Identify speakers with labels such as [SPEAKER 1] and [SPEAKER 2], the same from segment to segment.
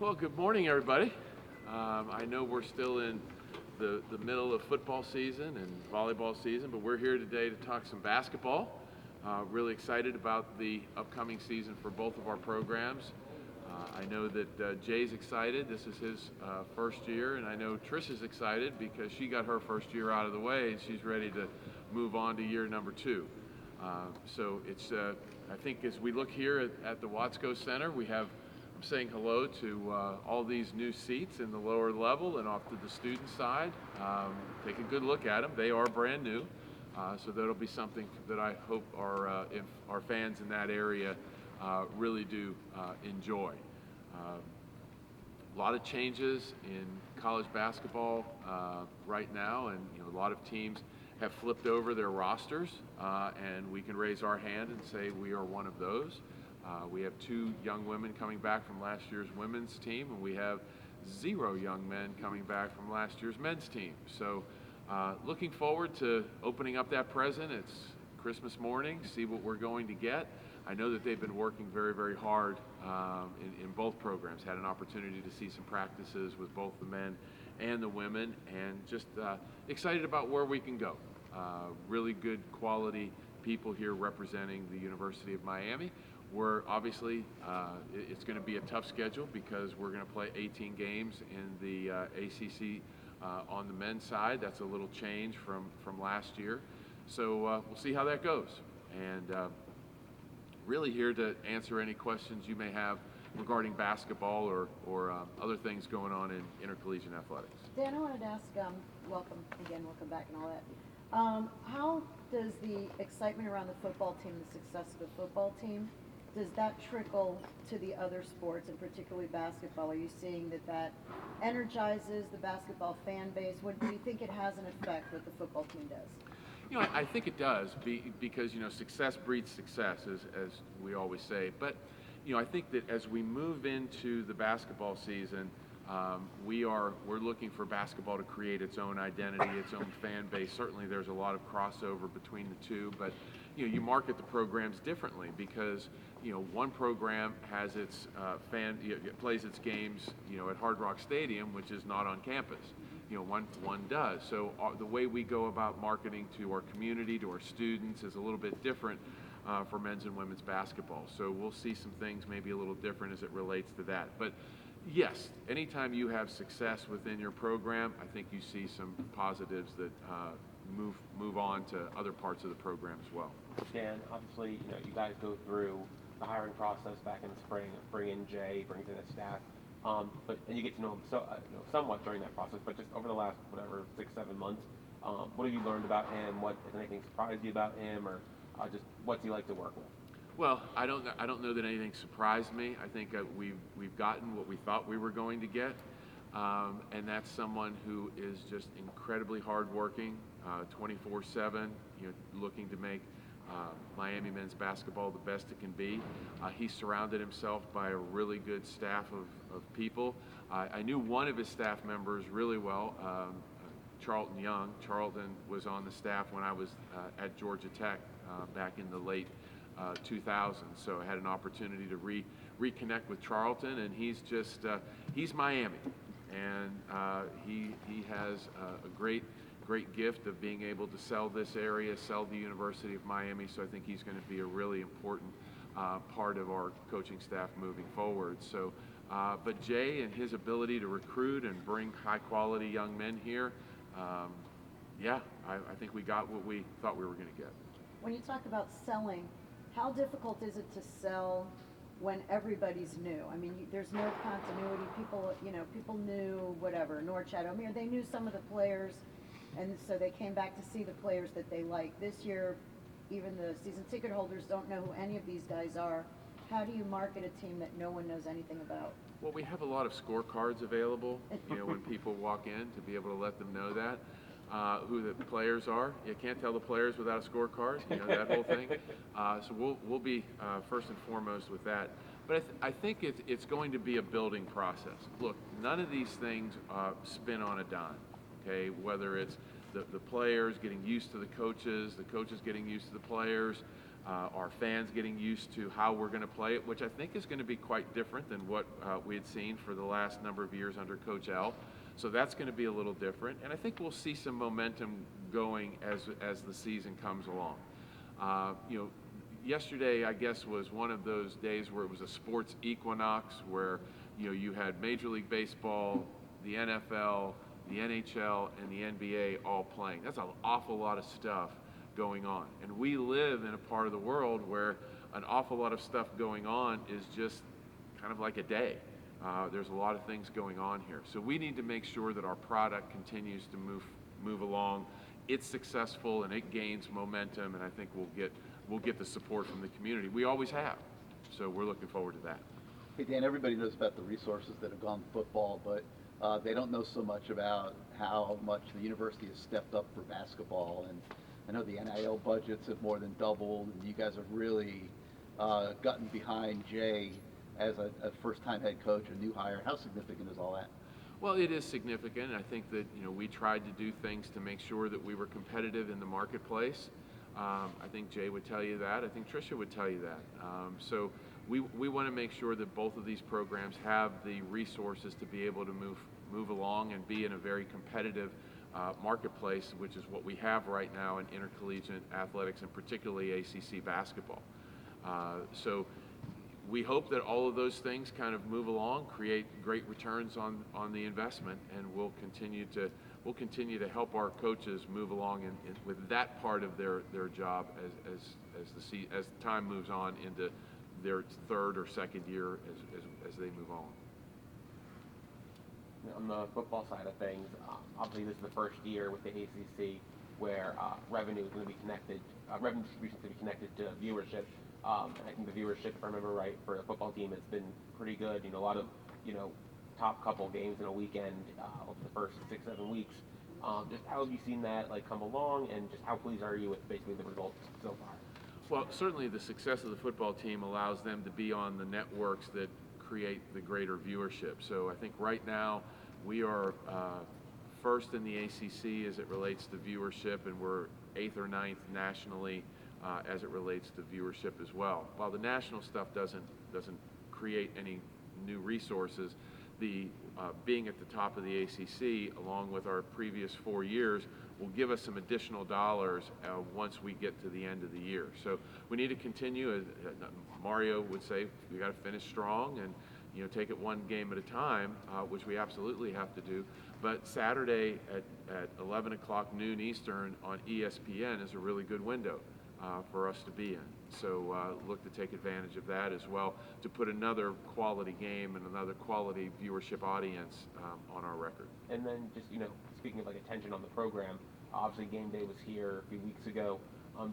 [SPEAKER 1] Well, good morning, everybody. I know we're still in the middle of football season and volleyball season, but we're here today to talk some basketball. Really excited about the upcoming season for both of our programs. I know that Jay's excited. This is his first year, and I know Trish is excited because she got her first year out of the way and she's ready to move on to year number 2. So it's, I think as we look here at the Watsco Center, I'm saying hello to all these new seats in the lower level and off to the student side. Take a good look at them. They are brand new. So that'll be something that I hope if our fans in that area really do enjoy. A lot of changes in college basketball right now, and a lot of teams have flipped over their rosters, and we can raise our hand and say we are one of those. We have 2 young women coming back from last year's women's team, and we have 0 young men coming back from last year's men's team. So looking forward to opening up that present. It's Christmas morning, see what we're going to get. I know that they've been working very, very hard in both programs. Had an opportunity to see some practices with both the men and the women, and just excited about where we can go. Really good quality people here representing the University of Miami. We're obviously, it's going to be a tough schedule because we're going to play 18 games in the ACC on the men's side. That's a little change from last year. So we'll see how that goes. And really here to answer any questions you may have regarding basketball or other things going on in intercollegiate athletics.
[SPEAKER 2] Dan, I wanted to ask, welcome back and all that. How does the excitement around the football team, the success of the football team, does that trickle to the other sports, and particularly basketball? Are you seeing that energizes the basketball fan base? What do you think it has an effect what the football team does?
[SPEAKER 1] I think it does because success breeds success, as we always say. But I think that as we move into the basketball season, we're looking for basketball to create its own identity, its own fan base. Certainly, there's a lot of crossover between the two, but you market the programs differently because one program has its plays its games at Hard Rock Stadium, which is not on campus. One does. So the way we go about marketing to our community, to our students, is a little bit different for men's and women's basketball. So we'll see some things maybe a little different as it relates to that. But yes, anytime you have success within your program, I think you see some positives that move on to other parts of the program as well.
[SPEAKER 3] Dan, obviously, you guys go through the hiring process back in the spring, bring in Jay, bring in the staff, and you get to know him somewhat during that process. But just over the last 6-7 months, what have you learned about him? What has anything surprised you about him, or just what's he like to work with?
[SPEAKER 1] Well, I don't know that anything surprised me. I think we've gotten what we thought we were going to get, and that's someone who is just incredibly hardworking, 24/7. Looking to make Miami men's basketball the best it can be. He surrounded himself by a really good staff of people. I knew one of his staff members really well, Charlton Young. Charlton was on the staff when I was at Georgia Tech back in the late 2000s. So I had an opportunity to reconnect with Charlton, and he's Miami, and he has a great gift of being able to sell this area, sell the University of Miami. So I think he's going to be a really important part of our coaching staff moving forward. So, but Jay and his ability to recruit and bring high-quality young men here, I think we got what we thought we were going to get.
[SPEAKER 2] When you talk about selling, how difficult is it to sell when everybody's new? I mean, there's no continuity. People knew Norchad, O'Meara, they knew some of the players, and so they came back to see the players that they like. This year, even the season ticket holders don't know who any of these guys are. How do you market a team that no one knows anything about?
[SPEAKER 1] Well, we have a lot of scorecards available, when people walk in, to be able to let them know that. Who the players are. You can't tell the players without a scorecard, that whole thing. So we'll be first and foremost with that. But I think it's going to be a building process. Look, none of these things spin on a dime, okay? Whether it's the players getting used to the coaches getting used to the players, our fans getting used to how we're going to play it, which I think is going to be quite different than what we had seen for the last number of years under Coach L. So that's going to be a little different, and I think we'll see some momentum going as the season comes along. Yesterday, I guess, was one of those days where it was a sports equinox, where you had Major League Baseball, the NFL, the NHL, and the NBA all playing. That's an awful lot of stuff going on, and we live in a part of the world where an awful lot of stuff going on is just kind of like a day. There's a lot of things going on here, so we need to make sure that our product continues to move along. It's successful and it gains momentum, and I think we'll get the support from the community. We always have, so we're looking forward to that.
[SPEAKER 4] Hey Dan, everybody knows about the resources that have gone to football, but they don't know so much about how much the university has stepped up for basketball. And I know the NIL budgets have more than doubled, and you guys have really gotten behind Jay as a first-time head coach, a new hire. How significant is all that?
[SPEAKER 1] Well, it is significant. I think that we tried to do things to make sure that we were competitive in the marketplace. I think Jay would tell you that. I think Tricia would tell you that. So we want to make sure that both of these programs have the resources to be able to move along and be in a very competitive marketplace, which is what we have right now in intercollegiate athletics and particularly ACC basketball. So we hope that all of those things kind of move along, create great returns on the investment, and we'll continue to help our coaches move along with that part of their job as time moves on into their third or second year as they move on.
[SPEAKER 3] On the football side of things, obviously this is the first year with the ACC where revenue is going to be connected, revenue distribution is going to be connected to viewership. I think the viewership, if I remember right, for the football team has been pretty good. A lot of top couple games in a weekend over the first 6-7 weeks. Just how have you seen that come along, and just how pleased are you with basically the results so far?
[SPEAKER 1] Well, certainly the success of the football team allows them to be on the networks that create the greater viewership. So I think right now we are first in the ACC as it relates to viewership, and we're 8th or 9th nationally as it relates to viewership as well. While the national stuff doesn't create any new resources, the being at the top of the ACC, along with our previous 4 years, will give us some additional dollars once we get to the end of the year. So we need to continue, as Mario would say, we got to finish strong and take it one game at a time, which we absolutely have to do. But Saturday at 11 o'clock noon Eastern on ESPN is a really good window for us to be in. So look to take advantage of that as well, to put another quality game and another quality viewership audience on our record.
[SPEAKER 3] And then just, speaking of attention on the program, obviously game day was here a few weeks ago.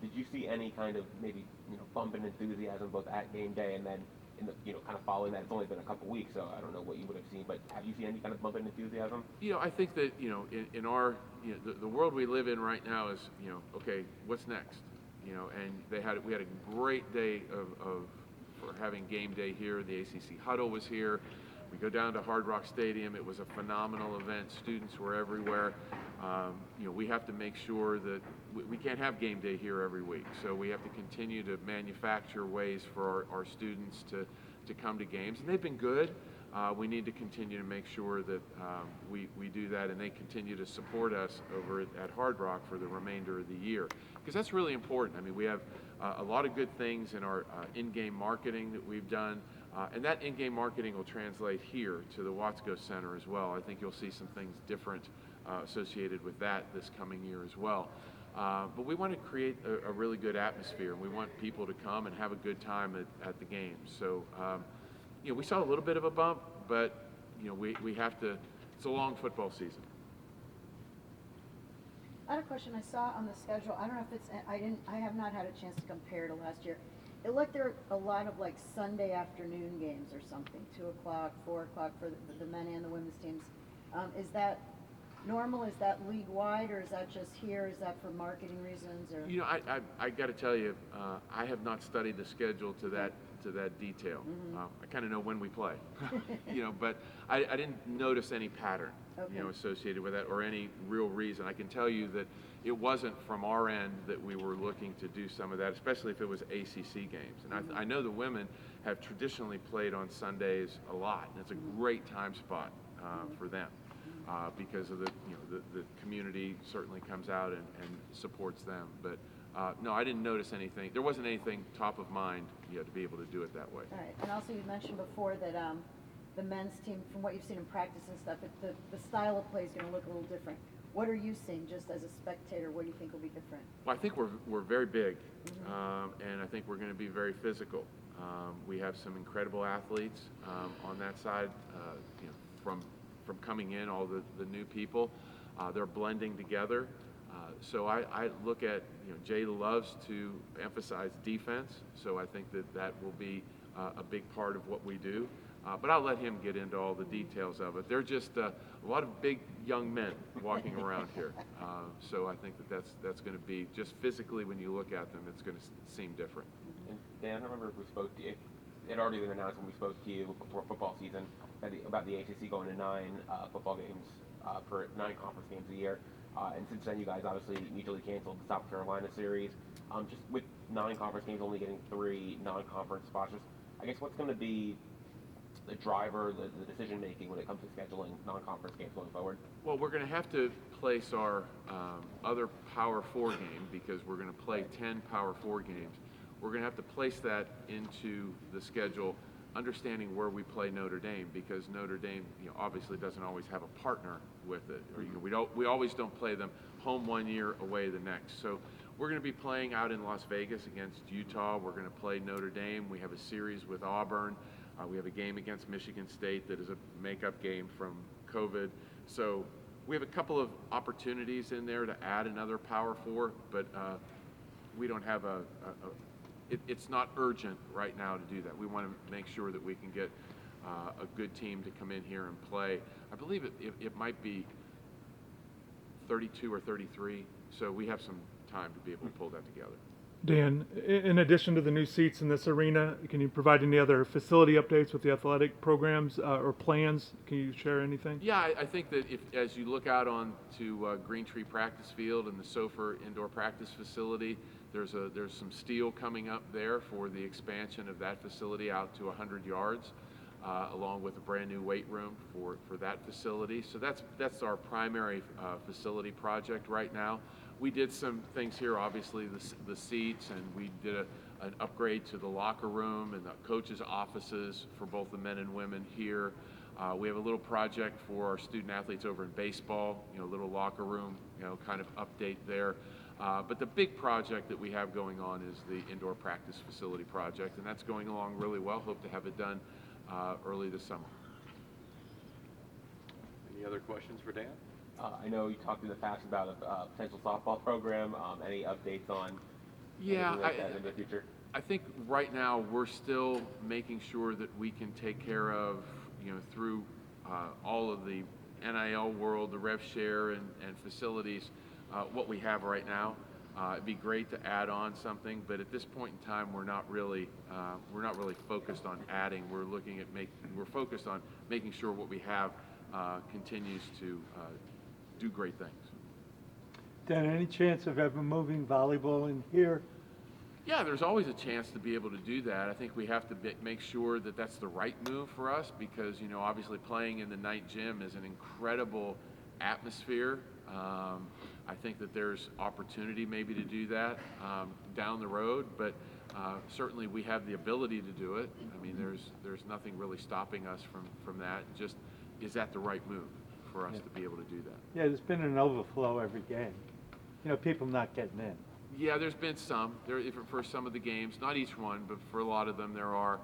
[SPEAKER 3] Did you see any kind of maybe, bump in enthusiasm both at game day and then in the, kind of following that? It's only been a couple weeks, so I don't know what you would have seen, but have you seen any kind of bump in enthusiasm?
[SPEAKER 1] I think that, in our, the world we live in right now is, okay, what's next? And we had a great day for having game day here. The ACC huddle was here. We go down to Hard Rock Stadium. It was a phenomenal event. Students were everywhere. We have to make sure that we can't have game day here every week. So we have to continue to manufacture ways for our students to come to games. And they've been good. We need to continue to make sure that we do that, and they continue to support us over at Hard Rock for the remainder of the year, because that's really important. I mean, we have a lot of good things in our in-game marketing that we've done, and that in-game marketing will translate here to the Watsco Center as well. I think you'll see some things different associated with that this coming year as well. But we want to create a really good atmosphere, and we want people to come and have a good time at the games. So we saw a little bit of a bump, but we have to. It's a long football season.
[SPEAKER 2] I had a question I saw on the schedule. I don't know if it's, I have not had a chance to compare to last year. It looked there a lot of Sunday afternoon games or something, 2 o'clock, 4 o'clock for the men and the women's teams. Is that normal? Is that league wide, or is that just here? Is that for marketing reasons? Or
[SPEAKER 1] I got to tell you, I have not studied the schedule to to that detail. I kind of know when we play, but I didn't notice any pattern,
[SPEAKER 2] Okay.
[SPEAKER 1] associated with that or any real reason. I can tell you that it wasn't from our end that we were looking to do some of that, especially if it was ACC games. And I know the women have traditionally played on Sundays a lot, and it's a great time spot for them. Because of the community certainly comes out and supports them. But no, I didn't notice anything. There wasn't anything top of mind, to be able to do it that way.
[SPEAKER 2] All right, and also you mentioned before that the men's team, from what you've seen in practice and stuff, the style of play is going to look a little different. What are you seeing just as a spectator? What do you think will be different?
[SPEAKER 1] Well, I think we're very big, and I think we're going to be very physical. We have some incredible athletes on that side, from coming in, all the new people. They're blending together. So I look at, Jay loves to emphasize defense, so I think that will be a big part of what we do. But I'll let him get into all the details of it. They're just a lot of big young men walking around here. So I think that's going to be, just physically when you look at them, it's going to seem different.
[SPEAKER 3] And Dan, I remember we spoke to you. It had already been announced when we spoke to you before football season about the ACC going to 9 football games per 9 conference games a year. And since then, you guys obviously immediately canceled the South Carolina series. Just with 9 conference games, only getting 3 non-conference spots. I guess what's going to be the driver, the decision making when it comes to scheduling non-conference games going forward?
[SPEAKER 1] Well, we're going to have to place our other Power 4 game, because we're going to play 10 Power 4 games. We're going to have to place that into the schedule, understanding where we play Notre Dame, because Notre Dame, obviously doesn't always have a partner with it, or we always don't play them home one year, away the next. So we're going to be playing out in Las Vegas against Utah. We're going to play Notre Dame. We have a series with Auburn. We have a game against Michigan State that is a makeup game from COVID. So we have a couple of opportunities in there to add another Power 4, but we don't have it's not urgent right now to do that. We want to make sure that we can get a good team to come in here and play. I believe it might be 32 or 33, so we have some time to be able to pull that together.
[SPEAKER 5] Dan, in addition to the new seats in this arena, can you provide any other facility updates with the athletic programs or plans? Can you share anything?
[SPEAKER 1] Yeah, I think that as you look out on to Green Tree Practice Field and the SOFR Indoor Practice Facility, there's some steel coming up there for the expansion of that facility out to 100 yards, along with a brand new weight room for that facility. So that's our primary facility project right now. We did some things here, obviously the seats, and we did an upgrade to the locker room and the coaches' offices for both the men and women here. We have a little project for our student athletes over in baseball, a little locker room, kind of update there. But the big project that we have going on is the indoor practice facility project, and that's going along really well. Hope to have it done early this summer.
[SPEAKER 6] Any other questions for Dan?
[SPEAKER 3] I know you talked in the past about a potential softball program. Any updates on anything like that in the future?
[SPEAKER 1] I think right now we're still making sure that we can take care of, through all of the NIL world, the rev share and facilities, what we have right now. It'd be great to add on something, but at this point in time, we're not really focused on adding. We're focused on making sure what we have continues to do great things.
[SPEAKER 7] Dan, any chance of ever moving volleyball in here?
[SPEAKER 1] Yeah, there's always a chance to be able to do that. I think we have to make sure that that's the right move for us, because obviously playing in the night gym is an incredible atmosphere. I think that there's opportunity maybe to do that down the road, but certainly we have the ability to do it. I mean, there's nothing really stopping us from that. Just, is that the right move for us to be able to do that?
[SPEAKER 7] Yeah, there's been an overflow every game. People not getting in.
[SPEAKER 1] Yeah, there's been some. For some of the games, not each one, but for a lot of them there are.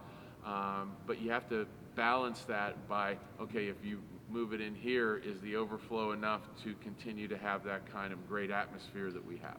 [SPEAKER 1] But you have to balance that by, okay, if you move it in here, is the overflow enough to continue to have that kind of great atmosphere that we have?